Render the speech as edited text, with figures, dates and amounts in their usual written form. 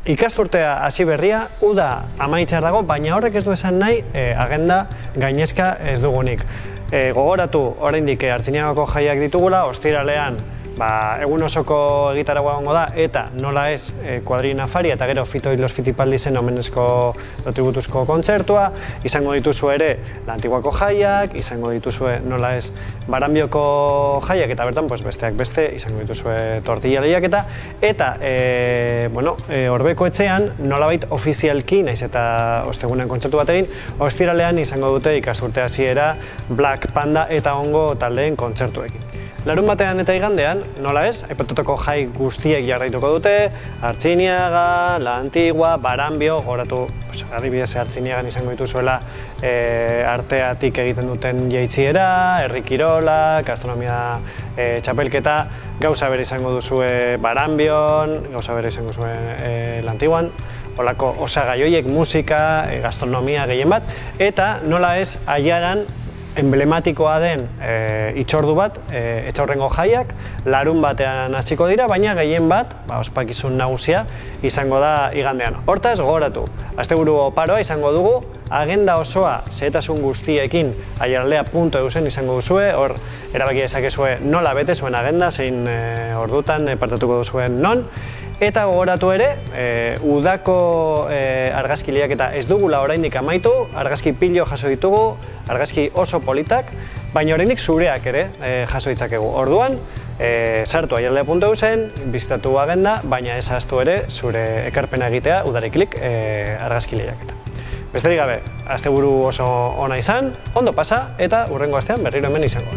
Ikasturtea hasi berria, uda amaitzear dago, baina horrek ez du esan nahi agenda gainezka ez dugunik. Gogoratu, oraindik Artziniagako jaiak ditugula, ostiralean egun osoko egitaragua egongo da, eta nola ez kuadrina afaria eta gero Fito y los Fitipaldisen omenezko tributuzko kontzertua, izango dituzu ere La Antiguako jaiak, izango dituzue nola ez Baranbioko jaiak, eta bertan besteak beste, izango dituzue tortilla lehiaketa, eta Orbeko etxean nolabait ofizialki, naiz eta ostegunean kontzertu bat egin, ostiralean izango dute ikasturte hasiera Black Panda eta Ongo taldeen kontzertuekin. Larun batean eta igandean, nola ez, aipatutako jai guztiek jarraituko dute, Artziniaga, La Antigua, Baranbio, goratu, adibidez Artziniagan izango dituzuela arteatik egiten duten jaitsiera, herri kirola, gastronomia txapelketa, gauza bere izango duzue Baranbion, gauza bere izango duzue La Antiguan, holako osagai horiek, musika, gastronomia gehien bat, eta nola ez, aiaran, emblematikoa den itxordu bat, Etxaurrengo jaiak, larun batean hasiko dira, baina gehien bat, ospakizun nagusia, izango da igandean. Hortaz, gogoratu, asteburu oparoa izango dugu, agenda osoa xehetasun guztiekin aiaraldea.eusen izango duzue, hor erabaki dezakezue nola bete zuen agenda, zein ordutan partatuko duzuen non, eta gogoratu ere, udako argazki lehiaketa ez dugula oraindik amaitu, argazki pilo jaso ditugu, argazki oso politak, baina oraindik zureak ere jaso ditzakegu. Orduan, sartu aiaraldea.eusen, bizitatu agenda, baina ez ahaztu ere zure ekarpena egitea udareklik argazki lehiaketa. Besterik gabe, asteburu oso ona izan, ondo pasa eta hurrengo astean berriro hemen izango.